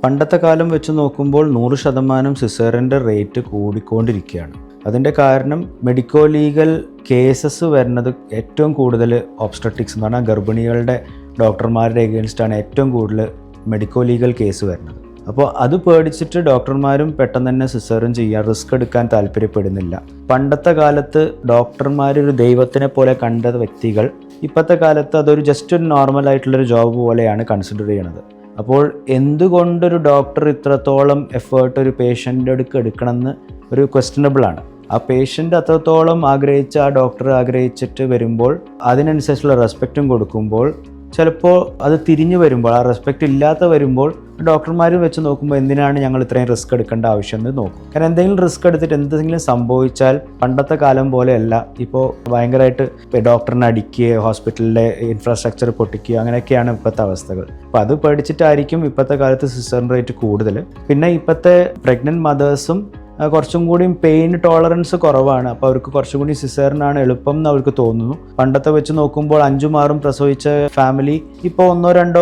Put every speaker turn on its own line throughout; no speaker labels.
പണ്ടത്തെ കാലം വെച്ച് നോക്കുമ്പോൾ 100% സിസേറിയൻ്റെ റേറ്റ് കൂടിക്കൊണ്ടിരിക്കുകയാണ്. അതിൻ്റെ കാരണം മെഡിക്കോ ലീഗൽ കേസസ് വരുന്നത് ഏറ്റവും കൂടുതൽ ഒബ്സ്റ്ററ്റിക്സ് എന്ന് പറഞ്ഞാൽ ഗർഭിണികളുടെ ഡോക്ടർമാരുടെ എഗെയിൻസ്റ്റാണ് ഏറ്റവും കൂടുതൽ മെഡിക്കോ ലീഗൽ കേസ് വരുന്നത്. അപ്പോൾ അത് പേടിച്ചിട്ട് ഡോക്ടർമാരും പെട്ടെന്ന് തന്നെ സിസേറിയൻ ചെയ്യാൻ റിസ്ക് എടുക്കാൻ താല്പര്യപ്പെടുന്നില്ല. പണ്ടത്തെ കാലത്ത് ഡോക്ടർമാരൊരു ദൈവത്തിനെ പോലെ കണ്ട വ്യക്തികൾ ഇപ്പോഴത്തെ കാലത്ത് അതൊരു ജസ്റ്റ് ഒരു നോർമലായിട്ടുള്ളൊരു ജോബ് പോലെയാണ് കൺസിഡർ ചെയ്യണത്. അപ്പോൾ എന്തുകൊണ്ടൊരു ഡോക്ടർ ഇത്രത്തോളം എഫേർട്ട് ഒരു പേഷ്യൻ്റെ അടുക്ക് എടുക്കണമെന്ന് ഒരു ക്വസ്റ്റ്യനബിളാണ്. ആ പേഷ്യൻ്റ് അത്രത്തോളം ആഗ്രഹിച്ച ആ ഡോക്ടർ ആഗ്രഹിച്ചിട്ട് വരുമ്പോൾ അതിനനുസരിച്ചുള്ള റെസ്പെക്റ്റും കൊടുക്കുമ്പോൾ ചിലപ്പോൾ അത് തിരിഞ്ഞു വരുമ്പോൾ ആ റെസ്പെക്റ്റ് ഇല്ലാത്ത വരുമ്പോൾ ഡോക്ടർമാർ വെച്ച് നോക്കുമ്പോൾ എന്തിനാണ് ഞങ്ങൾ ഇത്രയും റിസ്ക് എടുക്കേണ്ട ആവശ്യം എന്ന് നോക്കും. കാരണം എന്തെങ്കിലും റിസ്ക് എടുത്തിട്ട് എന്തെങ്കിലും സംഭവിച്ചാൽ പണ്ടത്തെ കാലം പോലെയല്ല. ഇപ്പോൾ ഭയങ്കരമായിട്ട് ഡോക്ടറിനെ അടിക്കുകയോ ഹോസ്പിറ്റലിലെ ഇൻഫ്രാസ്ട്രക്ചർ പൊട്ടിക്കുകയോ അങ്ങനെയൊക്കെയാണ് ഇപ്പോഴത്തെ അവസ്ഥകൾ. അപ്പോൾ അത് പേടിച്ചിട്ടായിരിക്കും ഇപ്പോഴത്തെ കാലത്ത് സിസേറിയൻ റേറ്റ് കൂടുതൽ. പിന്നെ ഇപ്പോഴത്തെ പ്രഗ്നൻറ്റ് മദേഴ്സും കുറച്ചും കൂടിയും പെയിൻ ടോളറൻസ് കുറവാണ്. അപ്പോൾ അവർക്ക് കുറച്ചും കൂടി സിസേറിനാണ് എളുപ്പം എന്ന് അവർക്ക് തോന്നുന്നു. പണ്ടത്തെ വെച്ച് നോക്കുമ്പോൾ 5-6 പ്രസവിച്ച ഫാമിലി ഇപ്പോൾ 1-2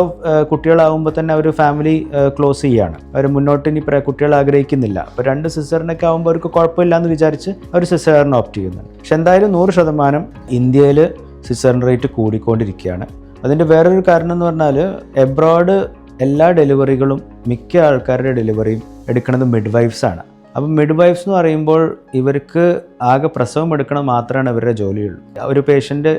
കുട്ടികളാകുമ്പോൾ തന്നെ അവർ ഫാമിലി ക്ലോസ് ചെയ്യുകയാണ്. അവർ മുന്നോട്ട് ഇനി കുട്ടികൾ ആഗ്രഹിക്കുന്നില്ല. അപ്പോൾ 2 സിസേറിനൊക്കെ ആകുമ്പോൾ അവർക്ക് കുഴപ്പമില്ല എന്ന് വിചാരിച്ച് അവർ സിസേറിന് ഓപ്റ്റ് ചെയ്യുന്നുണ്ട്. പക്ഷെ എന്തായാലും 100% ഇന്ത്യയിൽ സിസേറിൻ റേറ്റ് കൂടിക്കൊണ്ടിരിക്കുകയാണ്. അതിൻ്റെ വേറൊരു കാരണം എന്ന് പറഞ്ഞാൽ എബ്രോഡ് എല്ലാ ഡെലിവറികളും മിക്ക ആൾക്കാരുടെ ഡെലിവറിയും എടുക്കുന്നത് മിഡ്വൈഫ്സാണ്. അപ്പം മിഡ്വൈഫ്സ് എന്ന് പറയുമ്പോൾ ഇവർക്ക് ആകെ പ്രസവം എടുക്കണം മാത്രമാണ് ഇവരുടെ ജോലിയുള്ളൂ. ഒരു പേഷ്യൻ്റ്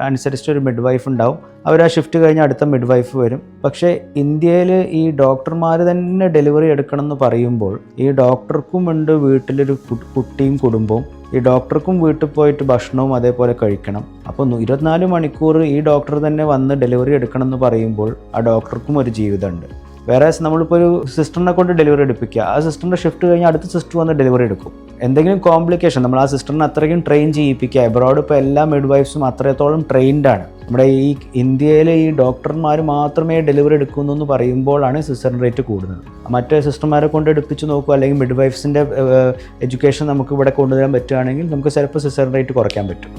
അനുസരിച്ച് ഒരു മിഡ്വൈഫ് ഉണ്ടാവും. അവർ ആ ഷിഫ്റ്റ് കഴിഞ്ഞ് അടുത്ത മിഡ്വൈഫ് വരും. പക്ഷേ ഇന്ത്യയിൽ ഈ ഡോക്ടർമാർ തന്നെ ഡെലിവറി എടുക്കണം എന്ന് പറയുമ്പോൾ ഈ ഡോക്ടർക്കും ഉണ്ട് വീട്ടിലൊരു കുട്ടിയും കുടുംബവും. ഈ ഡോക്ടർക്കും വീട്ടിൽ പോയിട്ട് ഭക്ഷണവും അതേപോലെ കഴിക്കണം. അപ്പോൾ 24 മണിക്കൂർ ഈ ഡോക്ടർ തന്നെ വന്ന് ഡെലിവറി എടുക്കണം എന്ന് പറയുമ്പോൾ ആ ഡോക്ടർക്കും ഒരു ജീവിതമുണ്ട്. വേറെ നമ്മളിപ്പോൾ ഒരു സിസ്റ്ററിനെ കൊണ്ട് ഡെലിവറി എടുപ്പിക്കുക, ആ സിസ്റ്ററിൻ്റെ ഷിഫ്റ്റ് കഴിഞ്ഞ് അടുത്ത സിസ്റ്റർ വന്ന് ഡെലിവറി എടുക്കും. എന്തെങ്കിലും കോംപ്ലിക്കേഷൻ നമ്മൾ ആ സിസ്റ്ററിനെ അത്രയ്ക്കും ട്രെയിൻ ചെയ്യിപ്പിക്കുക. എബ്രോഡ് ഇപ്പോൾ എല്ലാ മിഡ്വൈഫ്സും അത്രത്തോളം ട്രെയിൻഡാണ്. നമ്മുടെ ഈ ഇന്ത്യയിൽ ഈ ഡോക്ടർമാർ മാത്രമേ ഡെലിവറി എടുക്കുന്നു എന്ന് പറയുമ്പോഴാണ് സിസേറിയൻ റേറ്റ് കൂടുന്നത്. മറ്റേ സിസ്റ്റർമാരെ കൊണ്ട് എടുപ്പിച്ച് നോക്കുക, അല്ലെങ്കിൽ മിഡ്വൈഫ്സിൻ്റെ എഡ്യൂക്കേഷൻ നമുക്ക് ഇവിടെ കൊണ്ടുവരാൻ പറ്റുകയാണെങ്കിൽ നമുക്ക് ചിലപ്പോൾ സിസേറിയൻ റേറ്റ് കുറയ്ക്കാൻ പറ്റും.